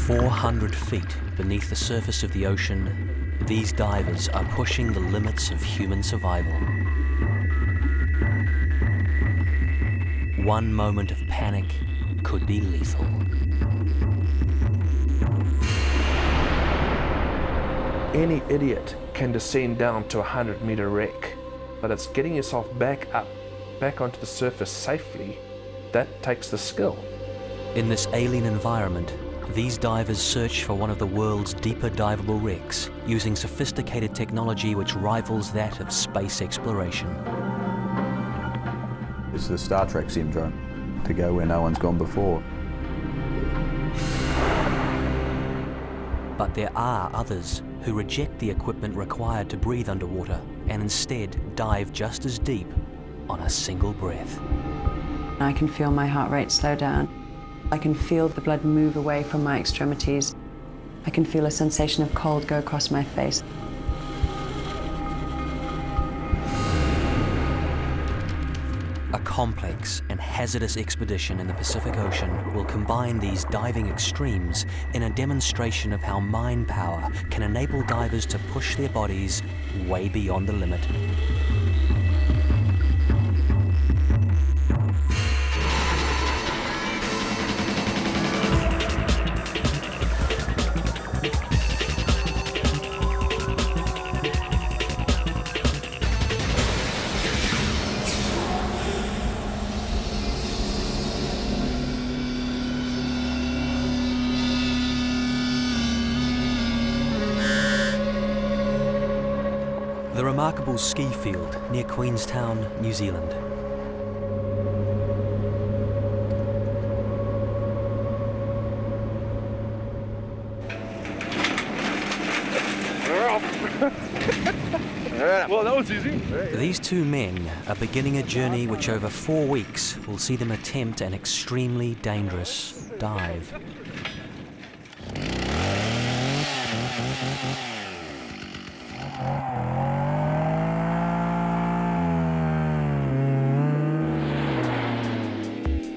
400 feet beneath the surface of the ocean, these divers are pushing the limits of human survival. One moment of panic could be lethal. Any idiot can descend down to a 100-meter wreck, but it's getting yourself back up, back onto the surface safely, that takes the skill. In this alien environment, these divers search for one of the world's deeper diveable wrecks, using sophisticated technology which rivals that of space exploration. It's the Star Trek syndrome, to go where no one's gone before. But there are others who reject the equipment required to breathe underwater and instead dive just as deep on a single breath. I can feel my heart rate slow down. I can feel the blood move away from my extremities. I can feel a sensation of cold go across my face. A complex and hazardous expedition in the Pacific Ocean will combine these diving extremes in a demonstration of how mind power can enable divers to push their bodies way beyond the limit. The remarkable ski field near Queenstown, New Zealand. Well, that was easy. These two men are beginning a journey which over 4 weeks will see them attempt an extremely dangerous dive.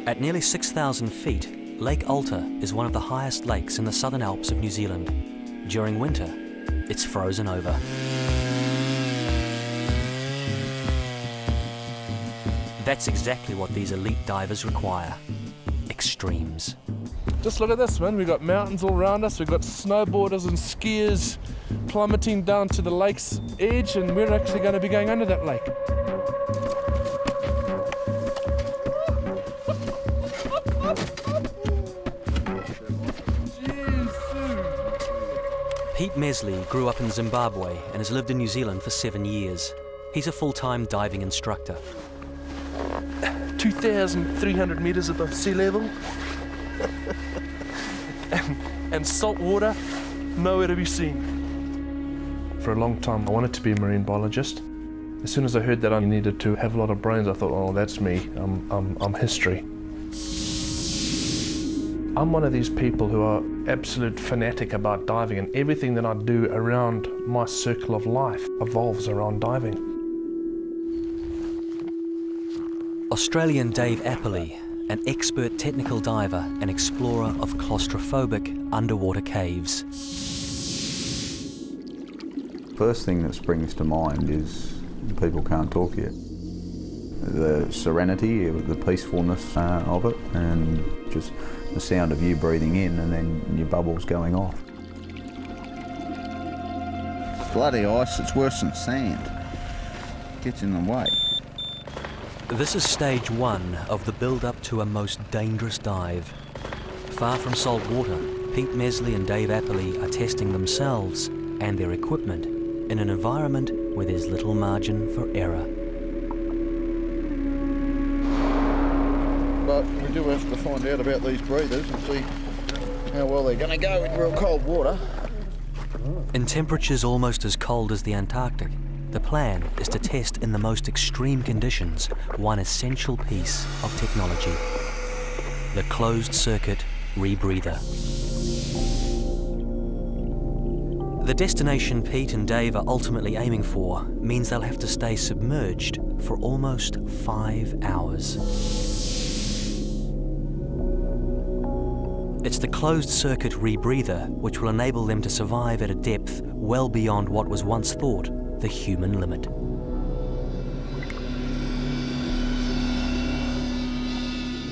At nearly 6,000 feet, Lake Alta is one of the highest lakes in the Southern Alps of New Zealand. During winter, it's frozen over. That's exactly what these elite divers require. Extremes. Just look at this, man. We've got mountains all around us. We've got snowboarders and skiers plummeting down to the lake's edge, and we're actually going to be going under that lake. Pete Mesley grew up in Zimbabwe and has lived in New Zealand for 7 years. He's a full-time diving instructor. 2,300 meters above sea level. and salt water, nowhere to be seen. For a long time, I wanted to be a marine biologist. As soon as I heard that I needed to have a lot of brains, I thought, oh, that's me. I'm history. I'm one of these people who are absolute fanatic about diving, and everything that I do around my circle of life evolves around diving. Australian Dave Apperly, an expert technical diver and explorer of claustrophobic underwater caves. First thing that springs to mind is people can't talk yet. The serenity, the peacefulness of it, and just the sound of you breathing in and then your bubbles going off. Bloody ice, it's worse than sand. Gets in the way. This is stage 1 of the build-up to a most dangerous dive. Far from salt water, Pete Mesley and Dave Apperly are testing themselves and their equipment in an environment where there's little margin for error. But we do have to find out about these breathers and see how well they're going to go in real cold water. In temperatures almost as cold as the Antarctic, the plan is to test in the most extreme conditions one essential piece of technology: the closed-circuit rebreather. The destination Pete and Dave are ultimately aiming for means they'll have to stay submerged for almost 5 hours. It's the closed-circuit rebreather which will enable them to survive at a depth well beyond what was once thought the human limit.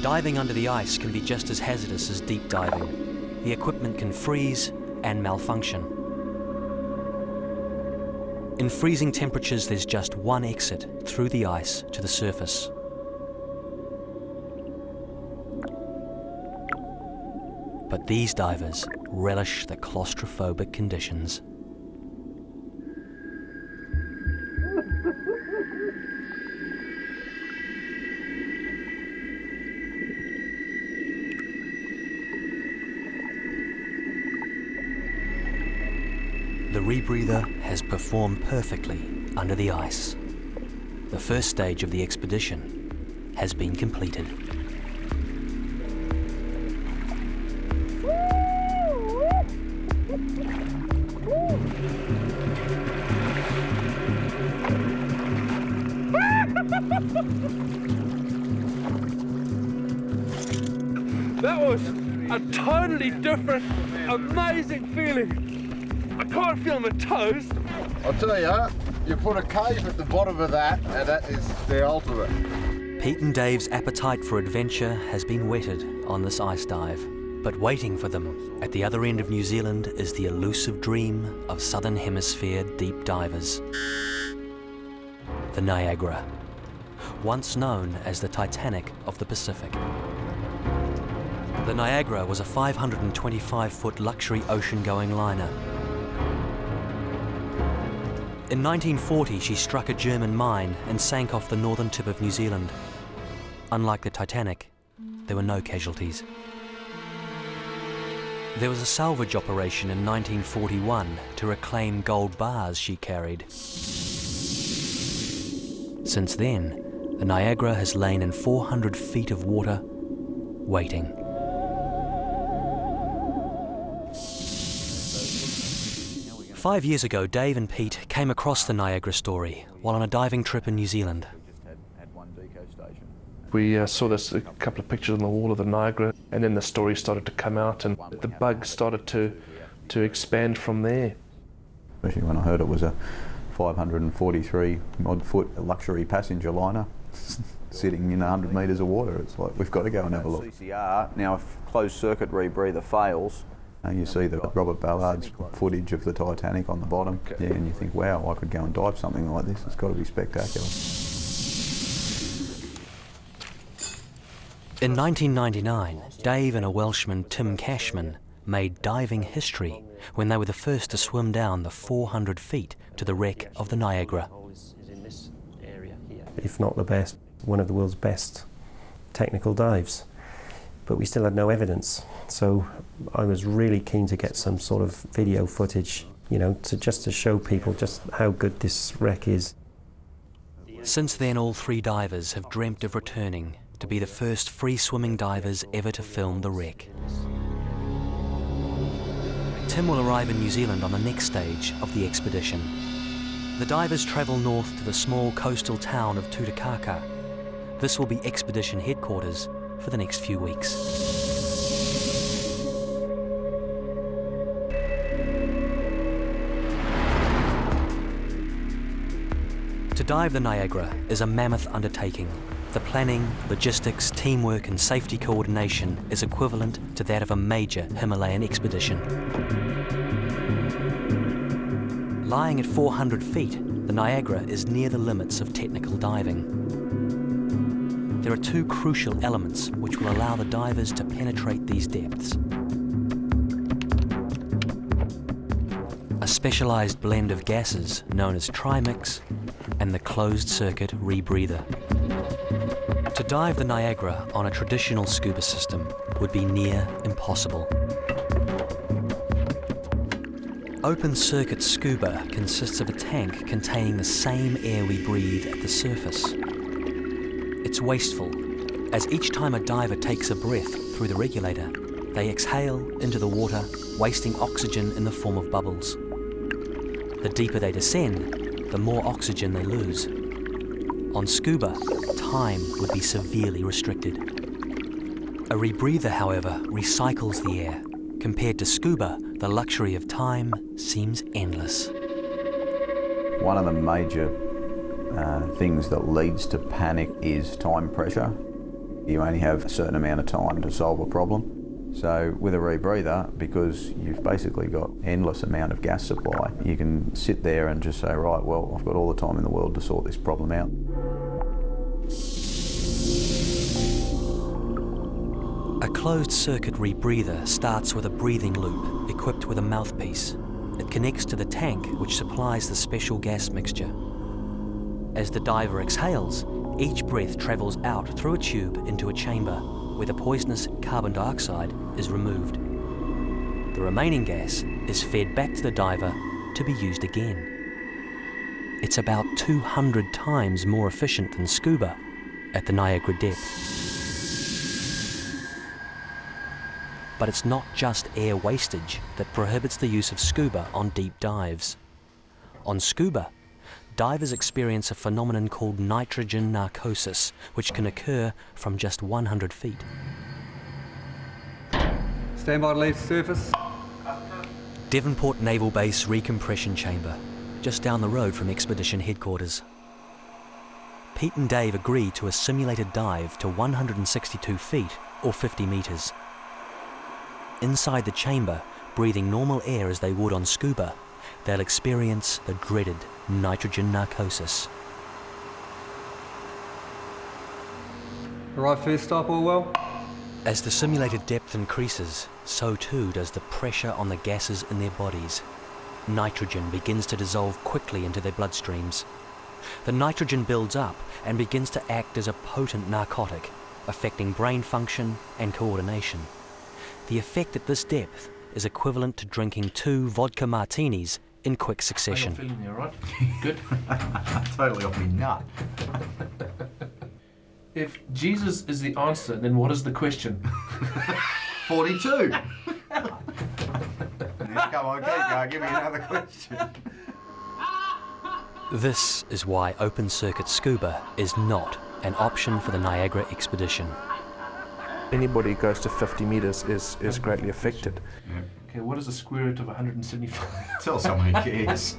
Diving under the ice can be just as hazardous as deep diving. The equipment can freeze and malfunction. In freezing temperatures, there's just one exit through the ice to the surface. But these divers relish the claustrophobic conditions. The rebreather has performed perfectly under the ice. The first stage of the expedition has been completed. That was a totally different, amazing feeling. I can't feel my toes. I'll tell you, you put a cave at the bottom of that, and that is the ultimate. Pete and Dave's appetite for adventure has been whetted on this ice dive. But waiting for them at the other end of New Zealand is the elusive dream of Southern Hemisphere deep divers. The Niagara, once known as the Titanic of the Pacific. The Niagara was a 525-foot luxury ocean-going liner. In 1940, she struck a German mine and sank off the northern tip of New Zealand. Unlike the Titanic, there were no casualties. There was a salvage operation in 1941 to reclaim gold bars she carried. Since then, the Niagara has lain in 400 feet of water, waiting. Five years ago, Dave and Pete came across the Niagara story while on a diving trip in New Zealand. We saw this a couple of pictures on the wall of the Niagara, and then the story started to come out, and the bug started to expand from there. Especially when I heard it was a 543 odd foot luxury passenger liner sitting in 100 metres of water. It's like, we've got to go and have a look. CCR, now if closed circuit rebreather fails, you see the Robert Ballard's footage of the Titanic on the bottom, yeah, and you think, wow, I could go and dive something like this. It's got to be spectacular. In 1999, Dave and a Welshman, Tim Cashman, made diving history when they were the first to swim down the 400 feet to the wreck of the Niagara. If not the best, one of the world's best technical dives. But we still had no evidence, so I was really keen to get some sort of video footage, you know, just to show people just how good this wreck is. Since then, all three divers have dreamt of returning to be the first free-swimming divers ever to film the wreck. Tim will arrive in New Zealand on the next stage of the expedition. The divers travel north to the small coastal town of Tutukaka. This will be expedition headquarters for the next few weeks. To dive the Niagara is a mammoth undertaking. The planning, logistics, teamwork and safety coordination is equivalent to that of a major Himalayan expedition. Lying at 400 feet, the Niagara is near the limits of technical diving. There are two crucial elements which will allow the divers to penetrate these depths. A specialized blend of gases known as trimix and the closed-circuit rebreather. To dive the Niagara on a traditional scuba system would be near impossible. Open-circuit scuba consists of a tank containing the same air we breathe at the surface. It's wasteful, as each time a diver takes a breath through the regulator, they exhale into the water, wasting oxygen in the form of bubbles. The deeper they descend, the more oxygen they lose. On scuba, time would be severely restricted. A rebreather, however, recycles the air. Compared to scuba, the luxury of time seems endless. One of the major things that leads to panic is time pressure. You only have a certain amount of time to solve a problem. So with a rebreather, because you've basically got endless amount of gas supply, you can sit there and just say, right, well, I've got all the time in the world to sort this problem out. A closed-circuit rebreather starts with a breathing loop equipped with a mouthpiece. It connects to the tank which supplies the special gas mixture. As the diver exhales, each breath travels out through a tube into a chamber where the poisonous carbon dioxide is removed. The remaining gas is fed back to the diver to be used again. It's about 200 times more efficient than scuba at the Niagara depth. But it's not just air wastage that prohibits the use of scuba on deep dives. On scuba, divers experience a phenomenon called nitrogen narcosis, which can occur from just 100 feet. Stand by to leave surface. Devonport Naval Base Recompression Chamber, just down the road from Expedition Headquarters. Pete and Dave agree to a simulated dive to 162 feet, or 50 metres. Inside the chamber, breathing normal air as they would on scuba, they'll experience the dreaded nitrogen narcosis. All right, first stop, all well? As the simulated depth increases, so too does the pressure on the gases in their bodies. Nitrogen begins to dissolve quickly into their bloodstreams. The nitrogen builds up and begins to act as a potent narcotic, affecting brain function and coordination. The effect at this depth is equivalent to drinking 2 vodka martinis in quick succession. How you feeling there, right? Good? Totally off me nut. If Jesus is the answer, then what is the question? 42. Come on, keep going, give me another question. This is why open circuit scuba is not an option for the Niagara expedition. Anybody who goes to 50 metres is greatly affected. Yep. Okay, what is the square root of 175? Tell someone who cares.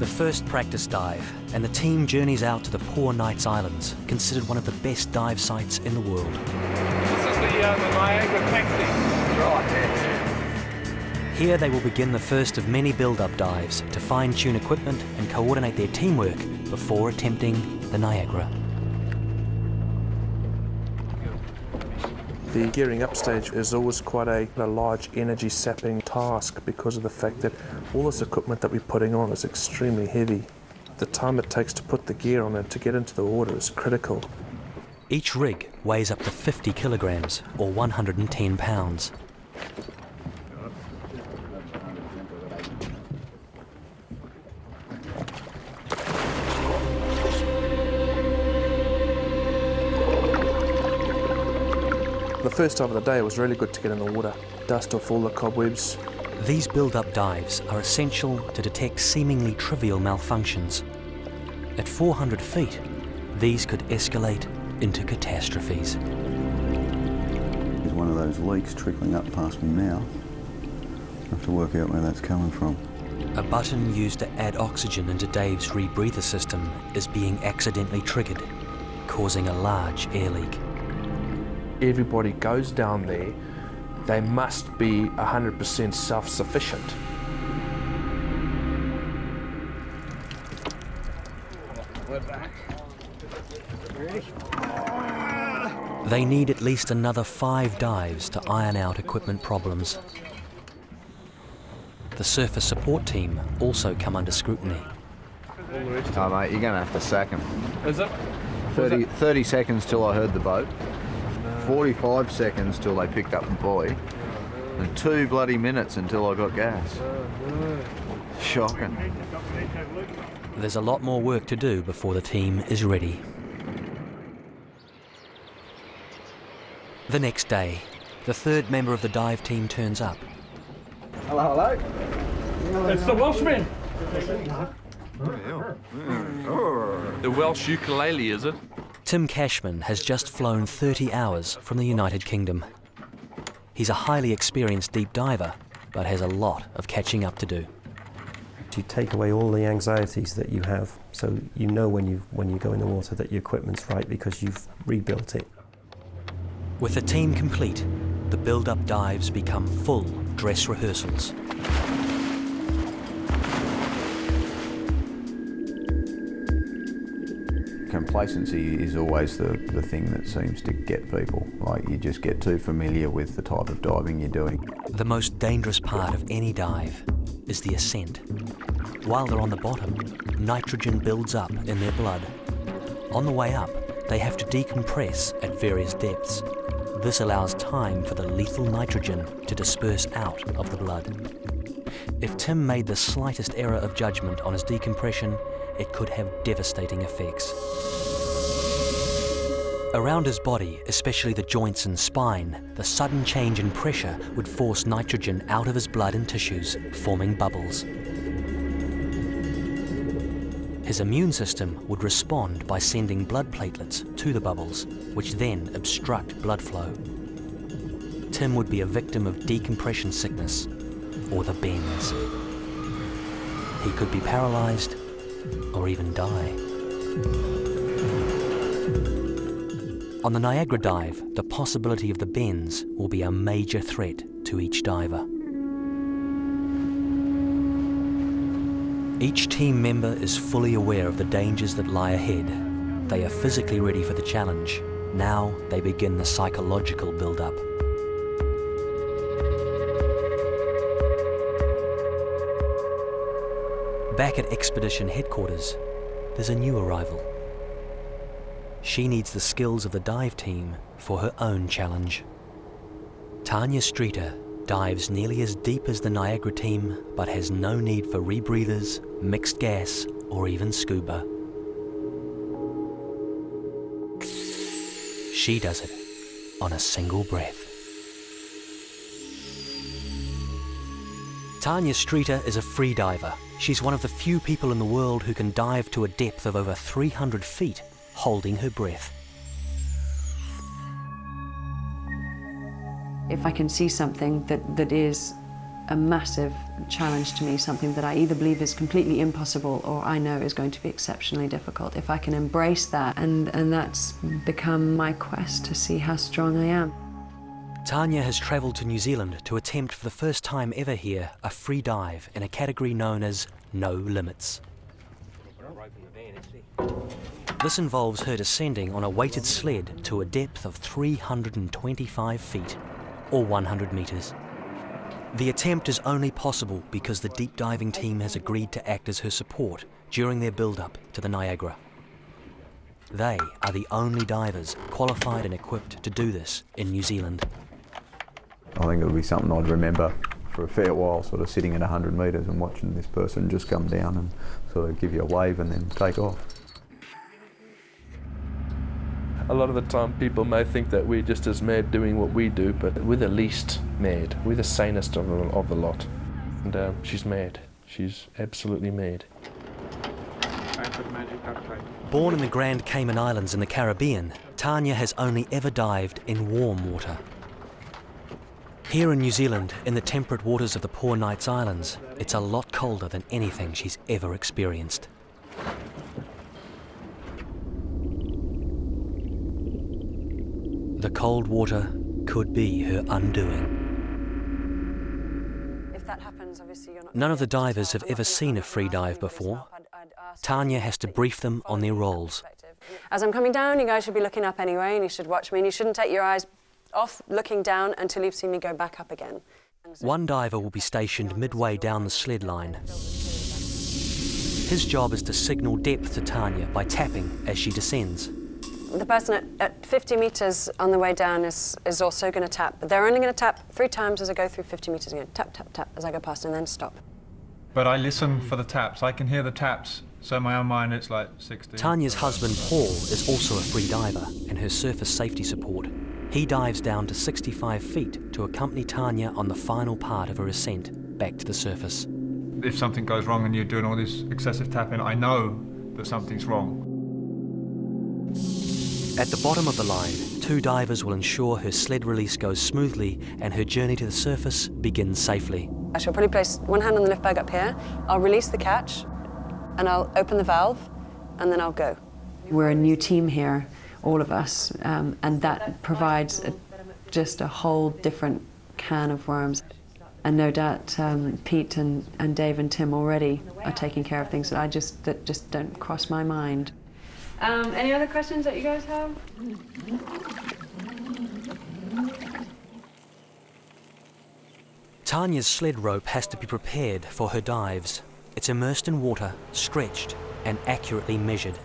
The first practice dive, and the team journeys out to the Poor Knights Islands, considered one of the best dive sites in the world. This is the Niagara taxi. Right, yeah. Here they will begin the first of many build-up dives to fine-tune equipment and coordinate their teamwork before attempting the Niagara. The gearing up stage is always quite a large energy sapping task because of the fact that all this equipment that we're putting on is extremely heavy. The time it takes to put the gear on and to get into the water is critical. Each rig weighs up to 50 kilograms or 110 pounds. The first time of the day it was really good to get in the water, dust off all the cobwebs. These build-up dives are essential to detect seemingly trivial malfunctions. At 400 feet, these could escalate into catastrophes. There's one of those leaks trickling up past me now. I have to work out where that's coming from. A button used to add oxygen into Dave's rebreather system is being accidentally triggered, causing a large air leak. Everybody goes down there, they must be 100% self-sufficient. We're back. Ready? They need at least another 5 dives to iron out equipment problems. The surface support team also come under scrutiny. Oh mate, you're going to have to sack him. Is it? 30 seconds till I heard the boat. 45 seconds till they picked up the buoy, and 2 bloody minutes until I got gas. Shocking. There's a lot more work to do before the team is ready. The next day, the 3rd member of the dive team turns up. Hello, hello. It's the Welshman. The Welsh ukulele, is it? Tim Cashman has just flown 30 hours from the United Kingdom. He's a highly experienced deep diver, but has a lot of catching up to do. You take away all the anxieties that you have, so you know when you go in the water that your equipment's right because you've rebuilt it. With the team complete, the build-up dives become full dress rehearsals. Complacency is always the thing that seems to get people. Like, you just get too familiar with the type of diving you're doing. The most dangerous part of any dive is the ascent. While they're on the bottom, nitrogen builds up in their blood. On the way up, they have to decompress at various depths. This allows time for the lethal nitrogen to disperse out of the blood. If Tim made the slightest error of judgment on his decompression, it could have devastating effects. Around his body, especially the joints and spine, the sudden change in pressure would force nitrogen out of his blood and tissues, forming bubbles. His immune system would respond by sending blood platelets to the bubbles, which then obstruct blood flow. Tim would be a victim of decompression sickness, or the bends. He could be paralyzed, or even die. On the Niagara dive, the possibility of the bends will be a major threat to each diver. Each team member is fully aware of the dangers that lie ahead. They are physically ready for the challenge. Now they begin the psychological build-up. Back at expedition headquarters, there's a new arrival. She needs the skills of the dive team for her own challenge. Tanya Streeter dives nearly as deep as the Niagara team, but has no need for rebreathers, mixed gas, or even scuba. She does it on a single breath. Tanya Streeter is a free diver. She's one of the few people in the world who can dive to a depth of over 300 feet, holding her breath. If I can see something that is a massive challenge to me, something that I either believe is completely impossible or I know is going to be exceptionally difficult, if I can embrace that, and that's become my quest to see how strong I am. Tanya has travelled to New Zealand to attempt for the first time ever here a free dive in a category known as No Limits. This involves her descending on a weighted sled to a depth of 325 feet, or 100 metres. The attempt is only possible because the deep diving team has agreed to act as her support during their build-up to the Niagara. They are the only divers qualified and equipped to do this in New Zealand. I think it'll be something I'd remember for a fair while, sort of sitting at 100 metres and watching this person just come down and sort of give you a wave and then take off. A lot of the time people may think that we're just as mad doing what we do, but we're the least mad. We're the sanest of the lot. And she's mad. She's absolutely mad. Born in the Grand Cayman Islands in the Caribbean, Tanya has only ever dived in warm water. Here in New Zealand, in the temperate waters of the Poor Knights Islands, it's a lot colder than anything she's ever experienced. The cold water could be her undoing. If that happens, obviously you're not. None of the divers have ever seen a free dive before. Tanya has to brief them on their roles. As I'm coming down, you guys should be looking up anyway, and you should watch me, and you shouldn't take your eyes off looking down until you've seen me go back up again. One diver will be stationed midway down the sled line. His job is to signal depth to Tanya by tapping as she descends. The person at 50 metres on the way down is also going to tap, but they're only going to tap 3 times as I go through 50 metres again. Tap, tap, tap as I go past, and then stop. But I listen for the taps. I can hear the taps, so in my own mind it's like 60. Tanya's husband, Paul, is also a free diver and her surface safety support. He dives down to 65 feet to accompany Tanya on the final part of her ascent back to the surface. if something goes wrong and you're doing all this excessive tapping, I know that something's wrong. At the bottom of the line, 2 divers will ensure her sled release goes smoothly and her journey to the surface begins safely. I shall probably place one hand on the lift bag up here. I'll release the catch and I'll open the valve and then I'll go. We're a new team here, all of us, and that provides just a whole different can of worms. And no doubt Pete and Dave and Tim already are taking care of things that just don't cross my mind. Any other questions that you guys have? Tanya's sled rope has to be prepared for her dives. It's immersed in water, stretched and accurately measured.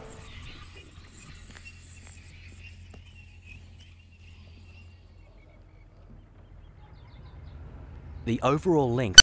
The overall length